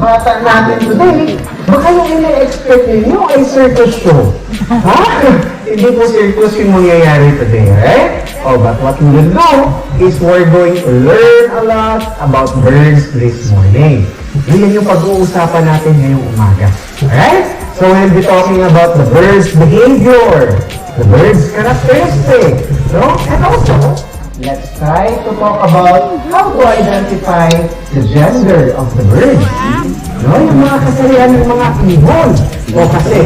bata natin today, baka yung ina-expect ninyo ay circus show. Ha? Hindi po circus yung mangyayari today, right? Oh, but what we will do is we're going to learn a lot about birds this morning. Yan yung pag-uusapan natin ngayong umaga. Alright? So we'll be talking about the bird's behavior, the bird's characteristic, no? And also, let's try to talk about how to identify the gender of the bird. No, yung mga kasarian ng mga ibon. O kasi,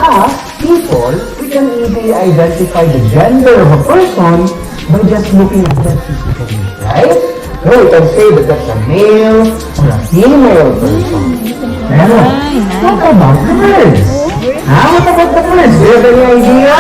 as people, we can easily identify the gender of a person by just looking at them physically, right? So we can say that that's a male or a female person. Pero, what about the birds? What about the birds? Do you have any idea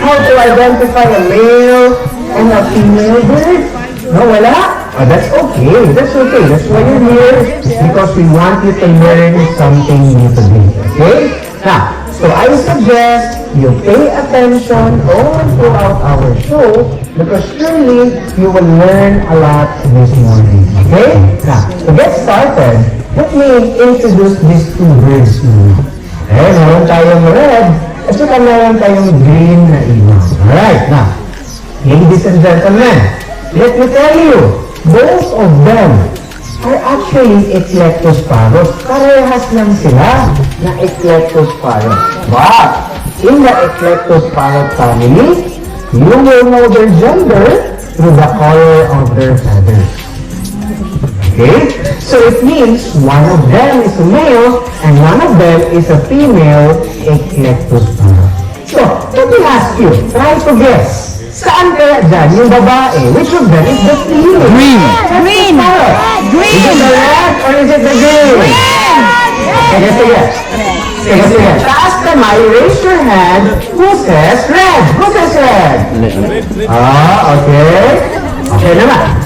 how to identify a male and a female bird? No, wala? Oh, that's okay. That's okay. That's why you're here. Because we want you to learn something new today. Okay? Now, so I suggest you pay attention all throughout our show because surely you will learn a lot this morning. Okay? Now, to get started, let me introduce these two birds to you. Okay, meron tayong red at saka meron tayong green na ibon. Alright, now, ladies and gentlemen, let me tell you, both of them are actually eclectosparrows. Parehas lang sila na eclectosparrows. But, in the eclectosparrow family, you will know their gender through the color of their feathers. Okay? So it means one of them is a male and one of them is a female eclectosparrow. So, let me ask you, try to guess. Saan kaya dyan yung babae? Which of them is the female? Green. Green. Green. Is it the red or is it the green? Green. Sige. Taas kamay, raise your hand. Who says red? Who says red? Okay. Okay naman.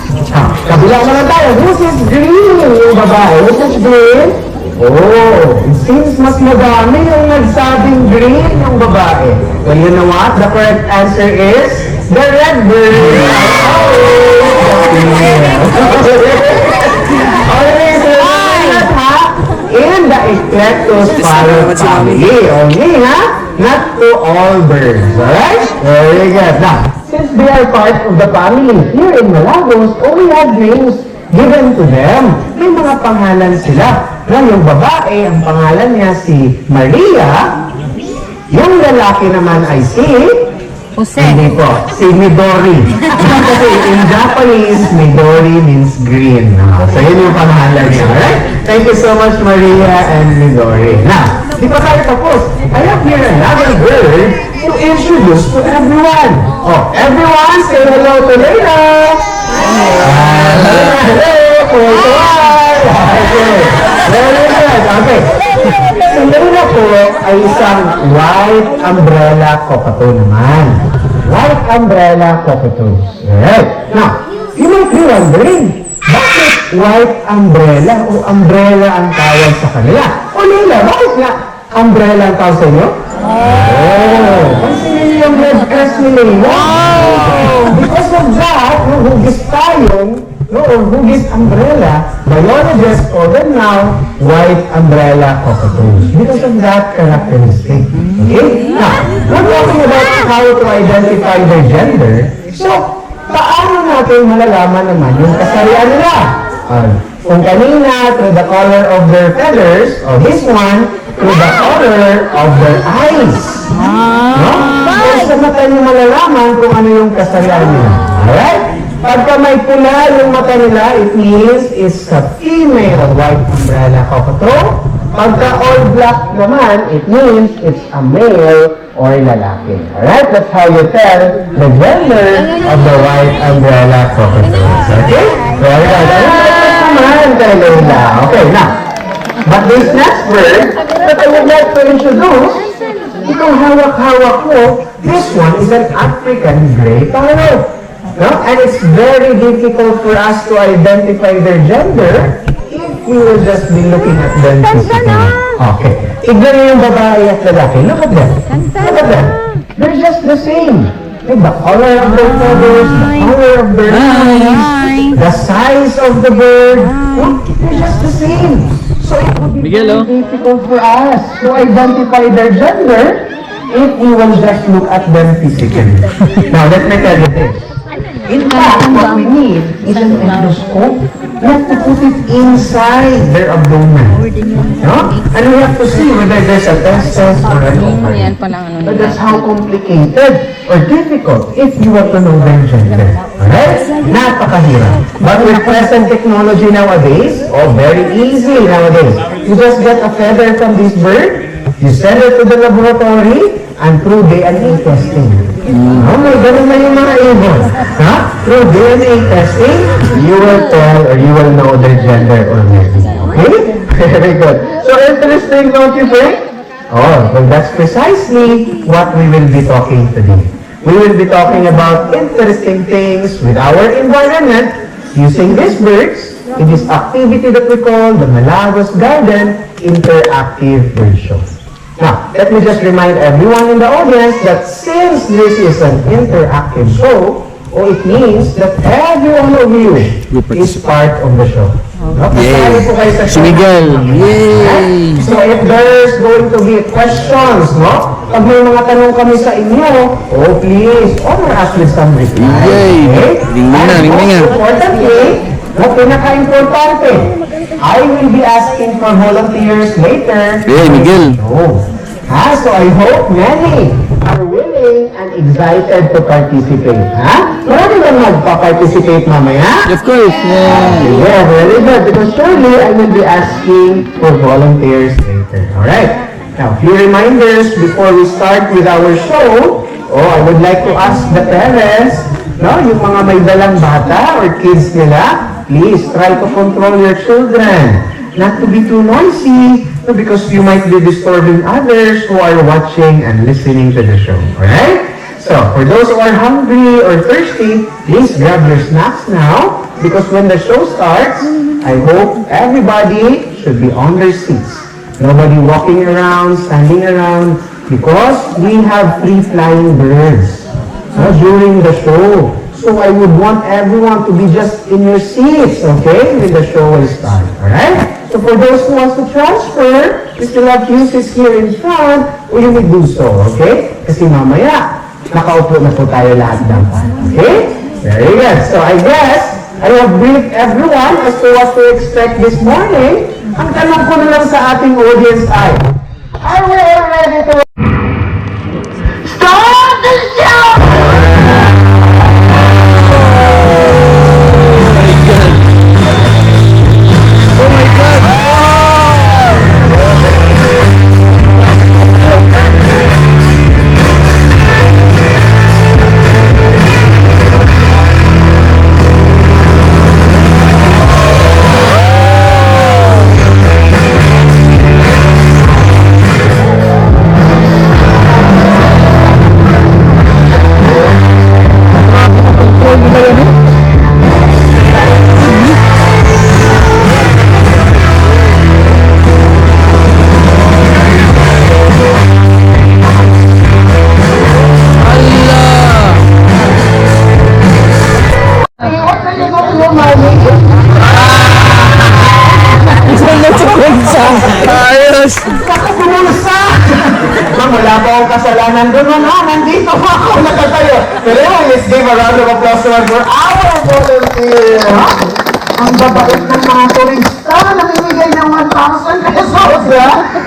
Kabila naman tayo. Who says green? Yung babae. Who says green? Oh, it seems mas madami yung nagsabing green yung babae. Well, you know what? The correct answer is the red bird. Okay, so in the eclectosparrow family only, not to all birds. Alright? Very good. Now, since they are part of the family here in Malagos, we have names given to them. May mga pangalan sila. Na yung babae, ang pangalan niya si Maria. Yung lalaki naman ay si Jose. Hindi po, si Midori. Kasi in Japanese, Midori means green. So yun yung pangalan niya. Alright? Thank you so much, Maria and Midori. Now, di pa tayo tapos. I have here another bird to introduce to everyone. Oh, everyone, say hello to Leila. Hello, very good. Okay. Si Leila po ay isang white umbrella cockatoo naman. White umbrella cockatoos. Alright. Now, you might be wondering, bakit white umbrella o umbrella ang tawag sa kanila? O Leila, bakit nga umbrella ang tawag sa inyo? Oh, kasi yung red crest ni Leila. Because of that, hugis tayong or hugis umbrella, biologists call them now white umbrella cockatoos because of that characteristic. Okay? Now, we're talking about how to identify their gender. So, paano natin malalaman naman yung kasarian nila? Kung kanina, through the color of their feathers, or this one, through the color of their eyes. No? Kaya sa mata nyo malalaman kung ano yung kasarian nila. Alright? Pagka may pula yung mata nila, it means it's a female white umbrella cockatoo. Pagka all black naman, it means it's a male or lalaki. Alright? That's how you tell the gender of the white umbrella cockatoo. Okay? Very good. Naman kay Leila. Okay, now. But this next bird that I would like to introduce, itong hawak-hawak ko, this one is an African gray parrot. No? And it's very difficult for us to identify their gender if we will just be looking at them physically. Okay. Tignan niyo yung babae at lalaki. Look at them. Look at them. They're just the same. The color of their feathers, the color of their eyes, the size of the bird. Look, they're just the same. So it would be very difficult for us to identify their gender if we will just look at them physically. Now, let me tell you this. In fact, what we need is an endoscope. We have to put it inside their abdomen. No? And we have to see whether there's a testis or an ovary. But that's how complicated or difficult if you want to know their gender. Alright? Napakahirap. But with present technology nowadays, very easy nowadays. You just get a feather from this bird, you send it to the laboratory, and through DNA testing. May ganun na yung mga ibon. Through DNA testing, you will tell or you will know their gender already. Okay? Very good. So interesting, don't you think? Well, that's precisely what we will be talking today. We will be talking about interesting things with our environment using these birds in this activity that we call the Malagos Garden Interactive Bird Show. Now, let me just remind everyone in the audience that since this is an interactive show, it means that every one of you is part of the show. Yay! Si Miguel! Yay! So if there's going to be questions, pag may mga tanong kami sa inyo, please, honor us with some reply. Yay! Okay? And most importantly, pinaka-importante, I will be asking for volunteers later. Hey, Miguel. So I hope many are willing and excited to participate. Marami ba magpa-participate mamaya? Of course. Yeah, very good. Because surely I will be asking for volunteers later. Alright. Now, few reminders before we start with our show. I would like to ask the parents, yung mga may dalang bata or kids nila, please try to control your children. Not to be too noisy, because you might be disturbing others who are watching and listening to the show. Alright? So, for those who are hungry or thirsty, please grab your snacks now, because when the show starts, I hope everybody should be on their seats. Nobody walking around, standing around, because we have free-flying birds during the show. So I would want everyone to be just in your seats, okay, when the show will start, alright? So for those who want to transfer, we still have cues here in front, you may do so, okay? Kasi mamaya, nakaupo na po tayo lahat dapat, okay? Very good. So I guess, I have briefed everyone as to what to expect this morning. Ang tanong ko na lang sa ating audience ay, are we all ready to start the show? Ayos! Wala pa akong kasalanan doon, nandito pa ako, nakatayo. Pero let's give a round of applause for our volunteer. Ang babait ng mga turista, namimigay ng 1,000 pesos,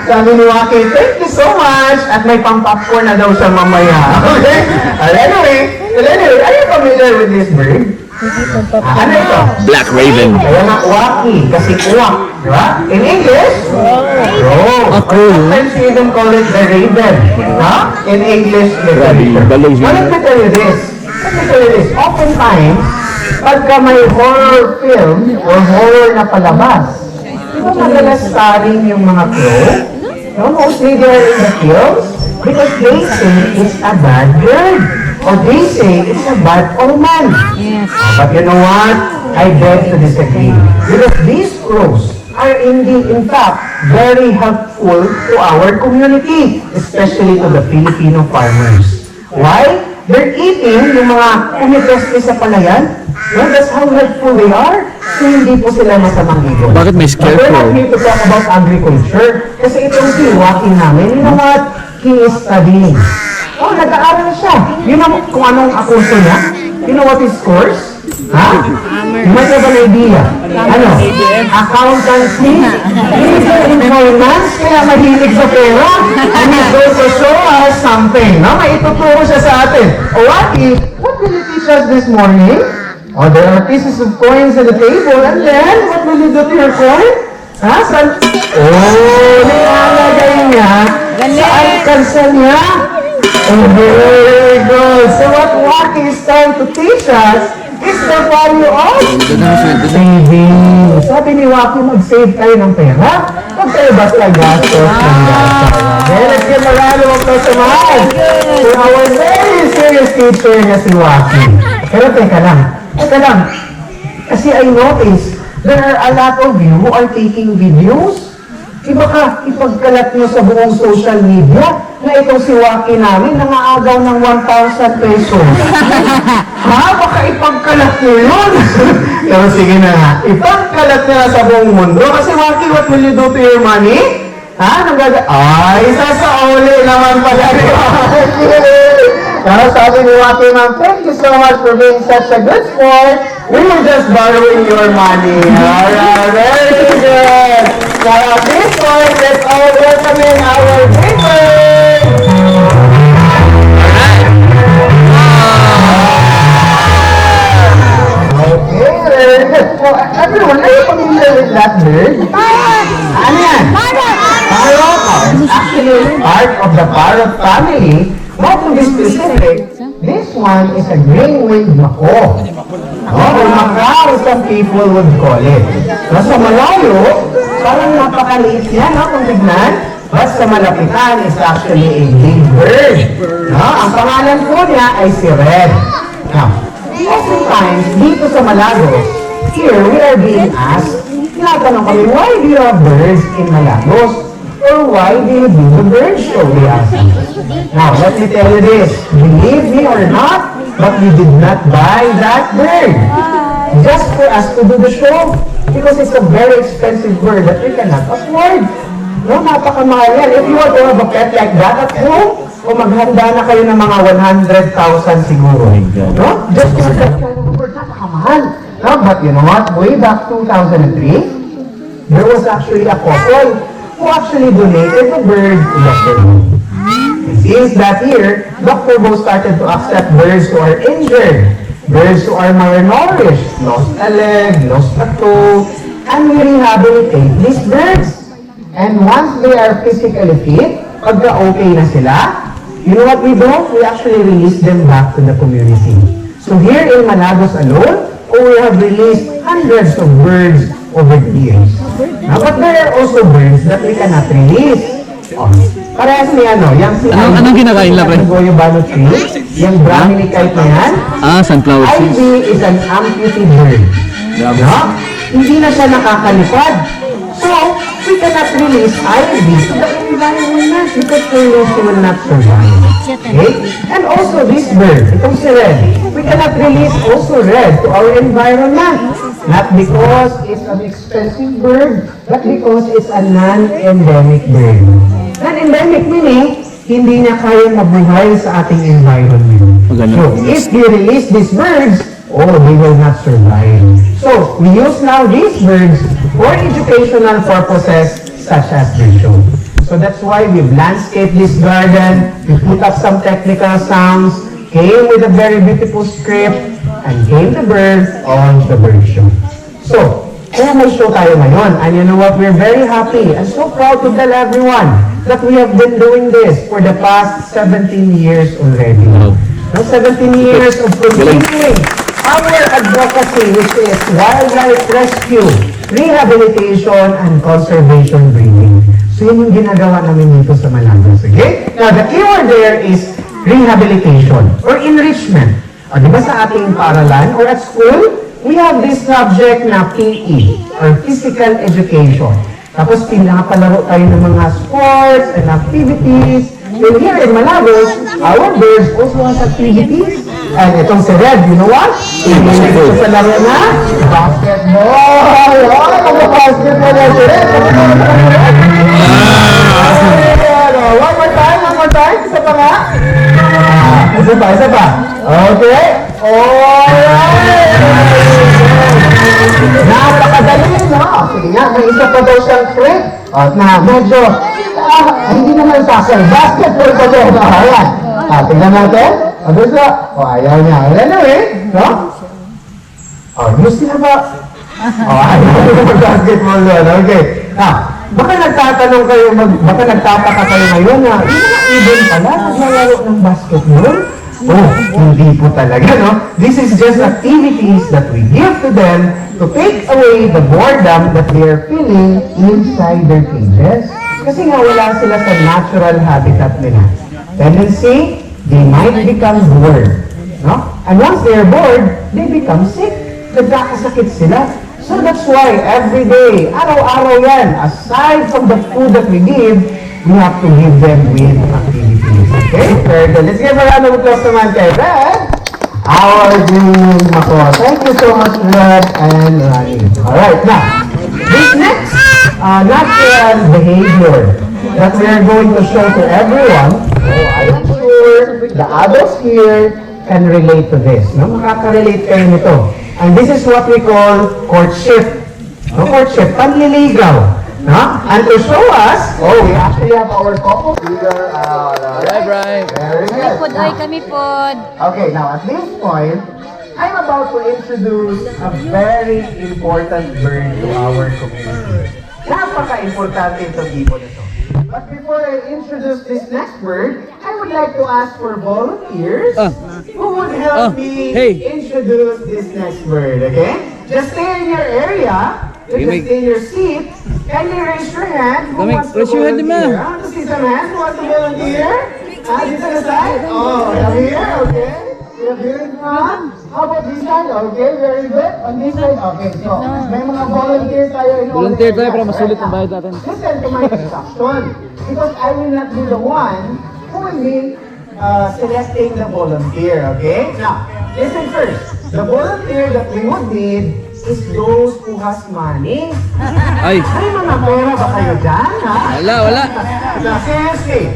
Sabi ni Waki, thank you so much. At may pang-popcorn na daw siya mamaya. Okay? Anyway, are you familiar with this bird? Ano ito? Black Raven. Kaya nga, waki, kasi uwak. Diba? In English? Crow. Sometimes we even call it the raven. In English, the raven. Let me tell you this. Oftentimes, pagka may horror film or horror na palabas, di ba madalas starring yung mga crow? Mostly they are in the films because they say it's a bad bird. Or they say it's a bad omen. Yes. But you know what? I beg to disagree. Because these crows are in fact, very helpful to our community, especially to the Filipino farmers. Why? They're eating yung mga kumiteste sa palayan. Well, that's how helpful they are. So, hindi po sila masamang ibon. Bakit may But we're not scarecrow? here to talk about agriculture. Kasi itong si Joaquin namin, you know what? He is studying. Oh, nag-aaral siya. You know kung anong kurso niya? You know what his course? Ha? You might have an idea. Ano? Accountancy? Legal in finance? Kaya mahilig sa pera? And he's going to show us something. No? May ituturo siya sa atin. O Waki, what will you teach us this morning? Oh, there are pieces of coins on the table. And then, what will you do to your coin? Ha? Saan? Oh, nilalagay niya sa alkansa niya. Oh, very good. So what Waki is trying to teach us is the value of saving. Sabi ni Waki, mag-save tayo ng pera. Huwag tayo basta gastos ng gastos. Then, let's give a round of applause naman to our very serious teacher na si Waki. Pero teka lang. Kasi I noticed, there are a lot of you who are taking videos. Iba ka, ipagkalat nyo sa buong social media na itong si Waki namin nangaagaw ng 1,000 pesos. Ha? Baka ipagkalat nyo yun. Pero sige na nga, ipagkalat nyo na sa buong mundo. Kasi Waki, what will you do to your money? Ha? Ay, sasauli naman pala ni Waki. Pero sabi ni Waki, ma'am, thank you so much for being such a good sport. We were just borrowing your money. Alright, very good. Now at this point, let's all welcome in our papers. Okay, very good. So, everyone, are you familiar with that bird? Ano yan? Parrot! It's actually part of the parrot family. But to be specific, this one is a green-winged macaw. Or macaw, some people would call it. Nasa malayo, parang napakaliit yan, kung tignan. But sa malapitan, it's actually a big bird. Ang pangalan po niya ay si Red. Now, oftentimes, dito sa Malagos, here we are being asked, tinatanong kami, why do you have birds in Malagos? Or why do you do the bird show, they ask us. Now, let me tell you this, believe me or not, but we did not buy that bird just for us to do the show because it's a very expensive bird that we cannot afford. No, napakamahal yan. If you want to have a pet like that at home, o maghanda na kayo ng mga 100,000 siguro. No? Just for that kind of bird, napakamahal. No, but you know what? Way back 2003, there was actually a couple who actually donated the bird to Dr. Bo. Since that year, Dr. Bo started to accept birds who are injured, birds who are malnourished, lost a leg, lost a toe, and we rehabilitate these birds. And once they are physically fit, pagka okay na sila, you know what we do? We actually release them back to the community. So here in Malagos alone, we have released hundreds of birds over the years. Now, but there are also birds that we cannot release. Parehas ni yung si Anong kinakain lang, pre? Goyo Balo tree, yung Brahminy kite na yan. Sunflower seeds. Ivy is an amputee bird. No? Hindi na siya nakakalipad. So, we cannot release Ivy to the environment because she will not survive. Okay? And also this bird, itong si Red, we cannot release also Red to our environment. Not because it's an expensive bird, but because it's a non-endemic bird. Non-endemic meaning, hindi niya kaya mabuhay sa ating environment. So, if you release these birds, they will not survive. So, we use now these birds for educational purposes such as the show. So that's why we've landscaped this garden, we put up some technical sounds, came with a very beautiful script, and gave the birds on the bird show. So, kaya may show tayo ngayon, and you know what, we're very happy and so proud to tell everyone that we have been doing this for the past 17 years already. Now, 17 years of continuing our advocacy, which is wildlife rescue, rehabilitation, and conservation breeding. So yun yung ginagawa namin dito sa Malagos, okay? Now, the keyword there is rehabilitation or enrichment. O, di ba sa ating paaralan or at school, we have this subject na PE or physical education. Tapos pinapalaro tayo ng mga sports and activities. And here in Malagos, our birds also has activities. And itong si Red, you know what? Ito sa laro na basketball. Oh, basketball na si Red. One more time. Isa pa nga. Isa pa. Okay. Alright. Napakadali, no? Sige nga, may isa pa daw siyang trick. Na medyo, hindi naman soccer. Basketball pa daw. Ayan. Tingnan natin. Gusto? Ayaw niya. Anyway, no? News na ba? Ayaw niya basketball doon. Okay. Baka nagtatanong kayo, baka nagtataka kayo ngayon na yung mga ibon pala naglalaro ng basketball? Hindi po talaga, no? This is just activities that we give to them to take away the boredom that they are feeling inside their cages. Kasi nga wala sila sa natural habitat nila. Tendency, they might become bored, no? And once they are bored, they become sick. Nagkakasakit sila. So that's why every day, araw-araw yan, aside from the food that we give, we have to give them with activities. Okay? Very good. Let's give a round of applause naman kay Red. Our dream ako. Thank you so much, Red and Rani. Alright, now, this next natural behavior that we are going to show to everyone, I am sure the adults here can relate to this. No? Makaka-relate kayo nito. And this is what we call courtship. No, courtship, panliligaw. No? And to show us, we actually have our couple here. Right. Very good. Kami pod. Okay, now at this point, I'm about to introduce a very important bird to our community. Napaka-importante itong ibon ito. But before I introduce this next bird, I would like to ask for volunteers who would help me introduce this next bird, okay? Just stay in your area, just stay in your seat. Kindly raise your hand who wants to volunteer. I want to see some hands who wants to volunteer. Dito na side? Down here, okay. Here in front. How about this side? Okay, very good. On this side, okay. So, may mga volunteers tayo in all Volunteer tayo areas. para masulit ang bayad natin. Listen to my instruction. Because I will not be the one who will be selecting the volunteer, okay? Now, listen first. The volunteer that we would need is those who has money. Ay, May mga pera ba kayo dyan, ha? wala. Now, seriously,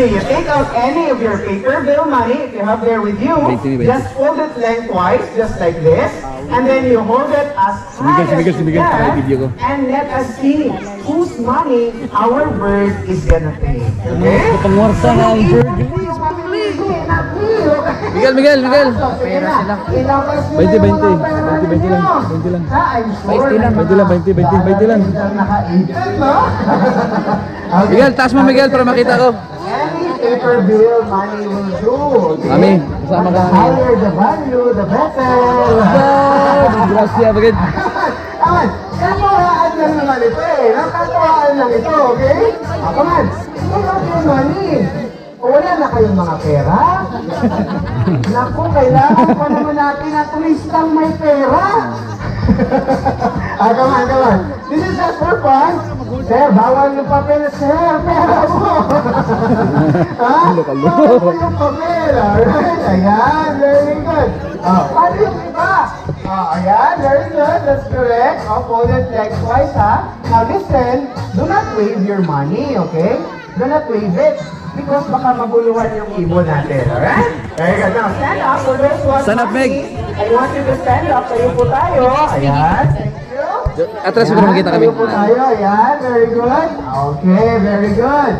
you take out any of your paper bill money if you have there with you, 20. just fold it lengthwise, just like this, and then you hold it as high as you can, video ko. and let us see whose money our bird is gonna take. Okay? Pangwarsa na ang bird. Miguel. Pera sila. 20 lang. 20 lang. Miguel, taas mo Miguel para makita ko. Any paper bill money will do. Okay? Mami, kasama ka. The higher the value, the better. Gracias, Miguel. Aman, katuwaan lang naman ito eh. Katuwaan lang ito, okay? Come on. Take out your money. O wala na kayong mga pera? Naku, kailangan pa naman natin at least lang may pera. Come on. This is just for fun. Sir, bawal yung papel. Sir, pera mo. Bawal mo yung papel. Alright, ayan, very good. Paano yung iba? Ayan, very good, that's correct. Fold it lengthwise, ha? Now listen, do not wave your money, okay? Do not wave it. Because baka maguluhan yung ibon natin, alright? Very good. Now, stand up for those who want Stand up, Meg. I want you to stand up. Tayo po tayo. Ayan, thank you. Atras mo para makita kami. Tayo po tayo. Ayan, very good. Okay, very good.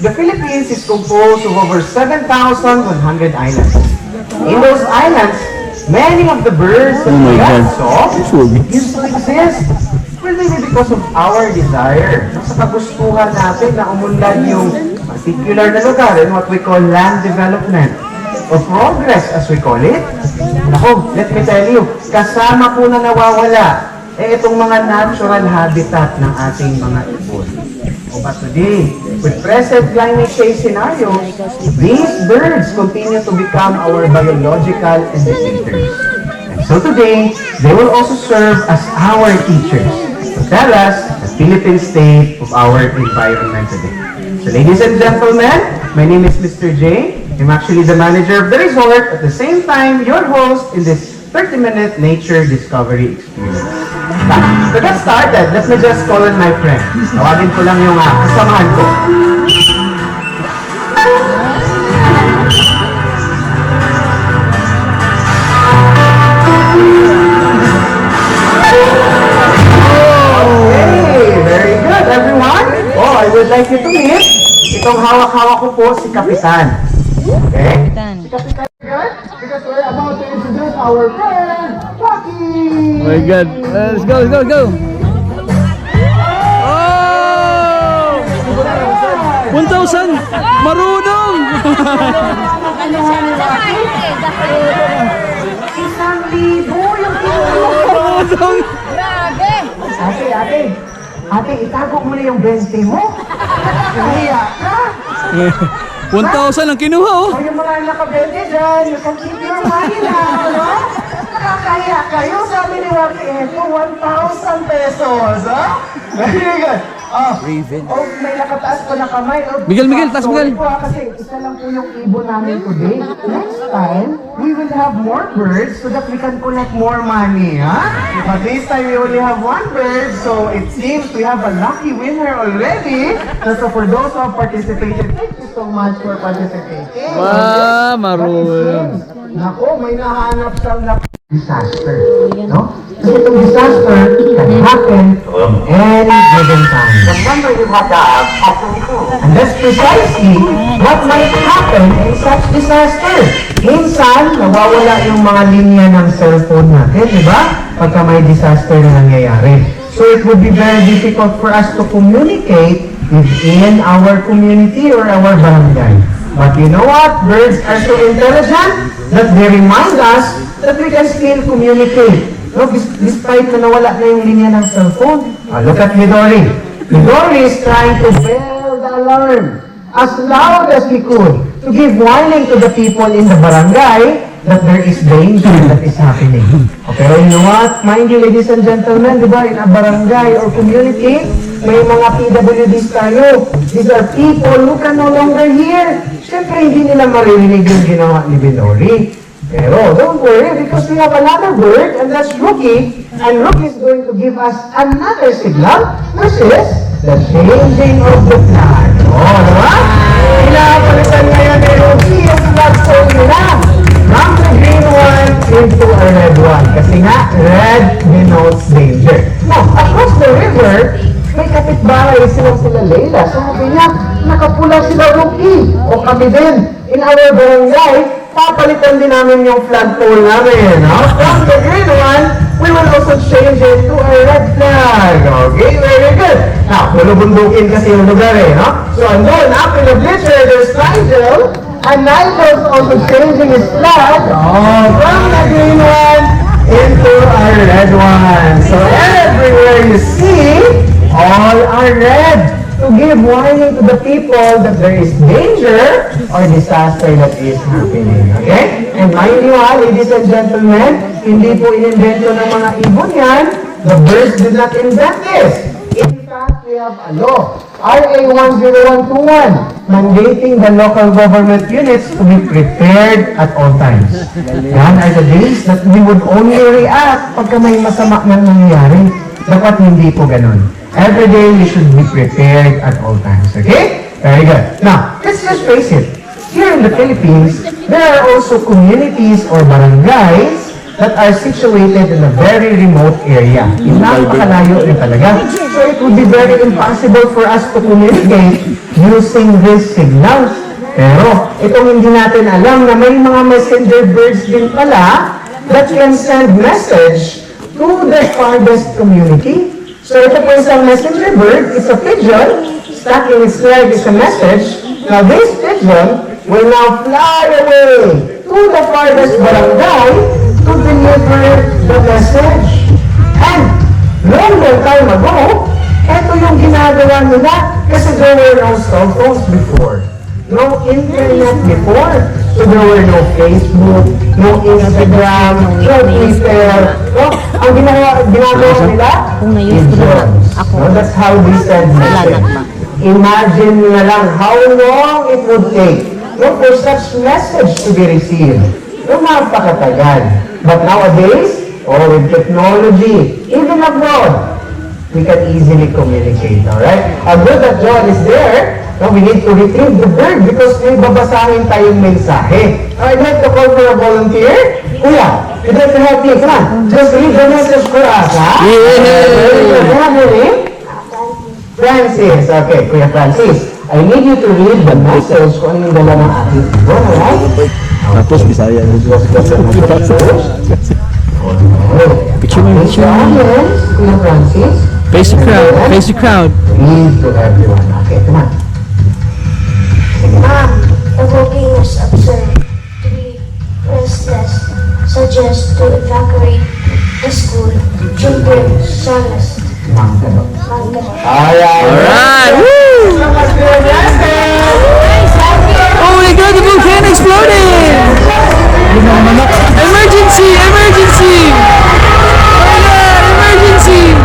The Philippines is composed of over 7,100 islands. In those islands, many of the birds that we have saw used to exist. Well, maybe because of our desire. Sa kagustuhan natin na umunlad yung particular na lugar in what we call land development. Or progress as we call it. Nako, let me tell you, kasama po na nawawala itong mga natural habitat ng ating mga ibon. But today, with present climate change scenarios, these birds continue to become our biological indicators. And so today, they will also serve as our teachers to tell us the Philippine state of our environment today. So ladies and gentlemen, my name is Mr. J. I'm actually the manager of the resort, at the same time, your host in this 30-minute nature discovery experience. Now, to get started, let me just call on my friend. Tawagin ko lang yung kasamahan ko. Okay, very good, everyone. Oh, I would like you to meet. Itong hawak-hawak ko po si Kapitan. Okay? Si Kapitan, good? Because we're about to introduce our friend, Rocky! Oh my God. Let's go, let's go, let's go. Oh! 1,000! Marunong! Isang libo yung Marunong! Ate, itago mo na yung 20 mo. Kaya ka. 1,000 ang kinuha, oh. O yung mga nakabente dyan, you can keep your money now, no? Nakakaya kayo, sabi ni Rocky, eto, 1,000 pesos, ha? Very good. Oh, may nakataas ko na kamay. Oh, Miguel, taas, sorry Miguel. po, kasi isa lang po yung ibon namin today. Next time, we will have more birds so that we can collect more money, ha? But this time, we only have one bird, so it seems we have a lucky winner already. So for those who have participated, thank you so much for participating. Wow, marunong. Nako, may nahanap siyang disaster, no? Kasi itong disaster can happen any given time. Remember, you have to and that's precisely what might happen in such disaster. Minsan, nawawala yung mga linya ng cellphone natin, di ba? Pagka may disaster na nangyayari. So it would be very difficult for us to communicate within our community or our barangay. But you know what? Birds are so intelligent that they remind us that we can still communicate. No, despite na nawala na yung linya ng cellphone. Look at Midori. Midori is trying to bell the alarm as loud as we could to give warning to the people in the barangay that there is danger that is happening. Okay, you know what? Mind you, ladies and gentlemen, di ba, in a barangay or community, may mga PWDs tayo. These are people who can no longer hear. Siyempre, hindi nila maririnig yung ginawa ni Binori. Pero, don't worry, because we have another bird, and that's Rookie. And Rookie is going to give us another signal, which is the changing of the flag. Oh, diba? Pinapalitan ngayon ni Rookie yung flag pole nila. From the green one into a red one. Kasi nga, red denotes danger. Now, across the river, may kapitbahay sila Leila. Sabi niya, nakapula sila Rookie. O kami din. In our barangay, papalitan din namin yung flagpole namin. No? From the green one, we will also change it to a red flag. Okay, very good. Now, bulubundukin kasi yung lugar eh. No? So, andun, up in the bleacher, there's Nigel. And Nigel's also changing his flag. Oh, from the green one into a red one. So, everywhere you see, all are red to give warning to the people that there is danger or disaster that is happening. Okay? And mind you, ladies and gentlemen, hindi po inimbento ng mga ibon yan. The birds did not invent this. In fact, we have a law, RA 10121, mandating the local government units to be prepared at all times. Yan are the days that we would only react pagka may masama na nangyayari. Dapat hindi po ganun. Every day we should be prepared at all times. Okay? Very good. Now, let's just face it. Here in the Philippines, there are also communities or barangays that are situated in a very remote area. Napakalayo rin talaga. So it would be very impossible for us to communicate using these signals. Pero itong hindi natin alam na may mga messenger birds din pala that can send message to the farthest community. So ito po isang messenger bird, it's a pigeon, stuck in its leg is a message. Now this pigeon will now fly away to the farthest barangay to deliver the message. And long time ago, Ito yung ginagawa nila kasi there were no cell phones before. No internet before. So there were no Facebook, no Instagram, no Twitter. No? Ang ginagawa nila, pigeons. No? That's how they send message. Imagine na lang how long it would take for such message to be received. No, mapakatagal. But nowadays, with technology, even abroad, we can easily communicate, alright? Good that John is there. No, we need to retrieve the bird because may babasahin tayong mensahe. I'd like to call for a volunteer. Kuya, you'd like to help me. Come on, just read the message for us, ha? Yeah! Have your name? Francis. Okay, Kuya Francis. I need you to read the message kung ano yung dala ng ating ibon, alright? Tapos Bisaya. Picture mo, picture mo. Kuya Francis. Face the crowd, face the crowd. Read to everyone. Okay, come on. Evoking is absurd. To be restless, suggest to evacuate the school. Children, solace. Mangkano. Alright! Woo! Oh my god, the volcano exploded! Emergency! Emergency! Oh my god, emergency!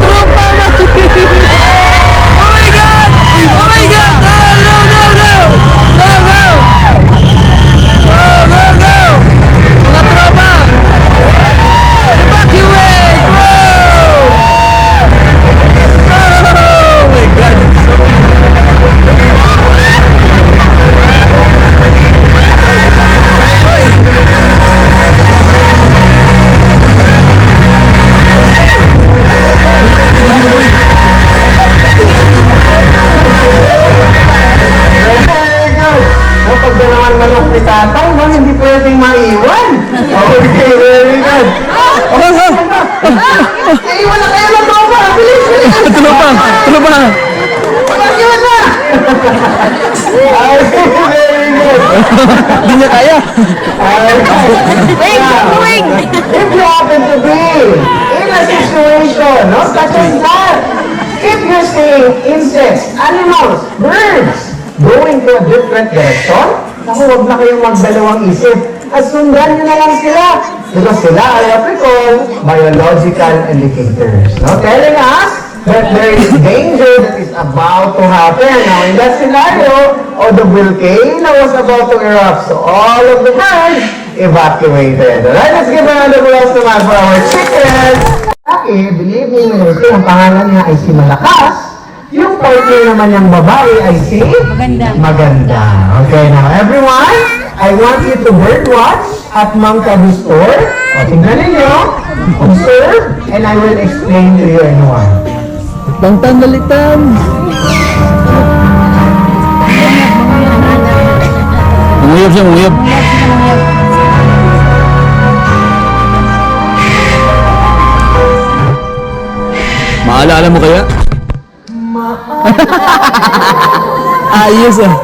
Tropa na! Oh my god! Oh my god! No, no, no, no! No, no! Go, go, go! Mga tropa! Evacuate! Whoa! Oh my god! Very good. No, pag ganawan manok ni tatay, no, hindi pwedeng maiwan. Okay, very good. Iwan na kayo ng tropa. Bilis, bilis. Tulupang! Tulupang! Iwan na. Okay, very good. Hindi niya kaya! If you happen to be in a situation, no, such as that, if you're seeing insects, animals, birds, going to a different direction, naku, huwag na kayong magdalawang isip. At sundan nyo na lang sila. Because sila ay what we call biological indicators. No? Telling us that there is danger that is about to happen. Now, in that scenario, the volcano was about to erupt. So, all of the birds evacuated. Alright, let's give another applause naman for our chicken. Okay, believe me, ang pangalan niya ay si Malakas. Yung partner naman niyang babae ay si Maganda. Okay, now everyone, I want you to birdwatch at Mang Kabu store. O, tingnan ninyo, observe, and I will explain to you in one. Tangtan dalitan! Munguyab siya, munguyab. Maalala mo kaya? Ayos ah.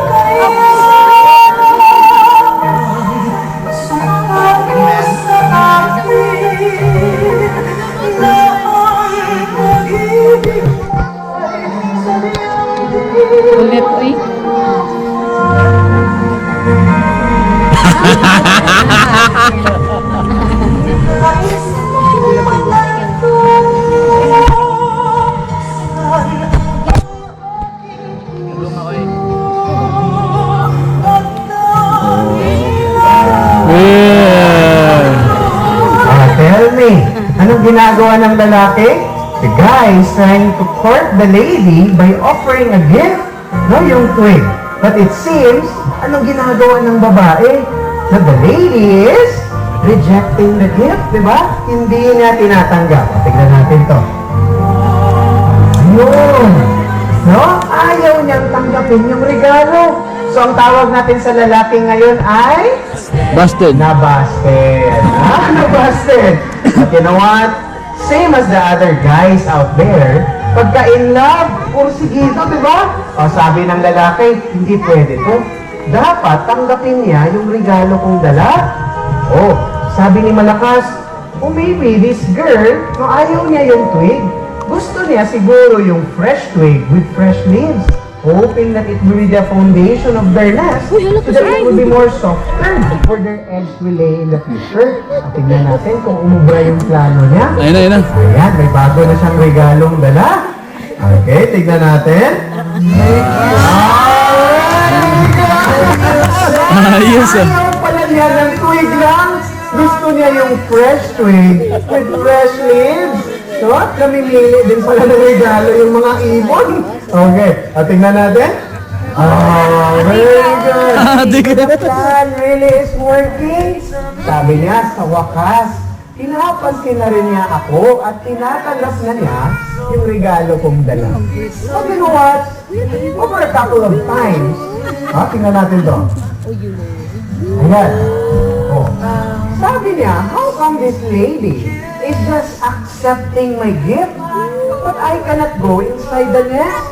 Ulit, uy. Tell me, anong ginagawa ng lalaki? The guy is trying to court the lady by offering a gift, no, yung twig. But it seems, anong ginagawa ng babae? Na the lady is rejecting the gift, di ba? Hindi niya tinatanggap. Tignan natin to. Ayun. No? Ayaw niyang tanggapin yung regalo. So, ang tawag natin sa lalaki ngayon ay Busted. nabasted. Nabasted. But you know what? Same as the other guys out there, pagka in love, pursigido, di ba? O sabi ng lalaki, hindi pwede to. Dapat tanggapin niya yung regalo kong dala. Oh, sabi ni Malakas, O maybe this girl, no, ayaw niya yung twig. Gusto niya siguro yung fresh twig with fresh leaves. Hoping that it will be the foundation of their nest so that it will be more softer for their eggs will lay in the future. At tingnan natin kung umubra yung plano niya. Ayun na, ayun na. Ayan, may bago na siyang regalong dala. Okay, tignan natin. Ayos ah. Ayaw pala niya ng twig lang. Gusto niya yung fresh twig with fresh leaves. So, namimili din pala ng regalo yung mga ibon. Okay, at tingnan natin. Oh, very good. The plan really is working. Sabi niya, sa wakas, pinapansin na rin niya ako at tinatanggap na niya yung regalo kong dala. So, you know what? Over a couple of times, tingnan natin to. Ayan. Oh. Sabi niya, how come this lady is just accepting my gift, but I cannot go inside the nest?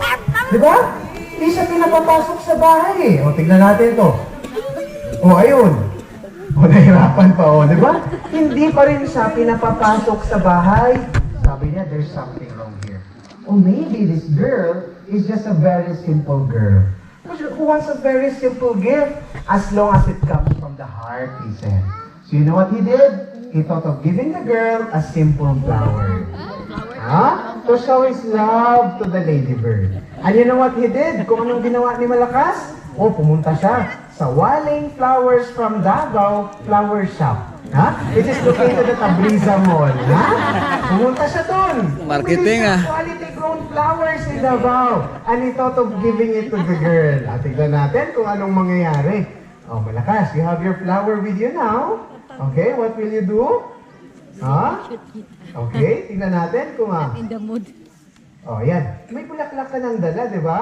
Diba? Hindi siya pinapapasok sa bahay eh. O, tignan natin to. O, ayun. O, nahirapan pa o, diba? Hindi pa rin siya pinapapasok sa bahay. Sabi niya, there's something wrong here. Or maybe this girl is just a very simple girl. Who wants a very simple gift? As long as it comes from the heart, he said. So you know what he did? He thought of giving the girl a simple flower. To show his love to the ladybird. And you know what he did? Kung anong ginawa ni Malakas? Pumunta siya sa Waling Flowers from Davao Flower Shop. Which is located at Abriza Mall. Pumunta siya doon. Marketing Quality grown flowers in Davao. And he thought of giving it to the girl. Tignan natin kung anong mangyayari. Malakas, you have your flower with you now. Okay, what will you do? Okay, tingnan natin kung In the mood. yan. May bulaklak ka ng dala, di ba?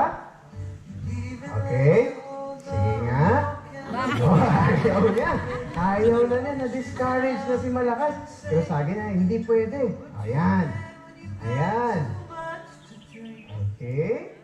Okay. Sige nga. Ayaw niya. Ayaw na niya. Na-discourage na si Malakas. Pero sabi na, hindi pwede. Ayan. Ayan. Okay.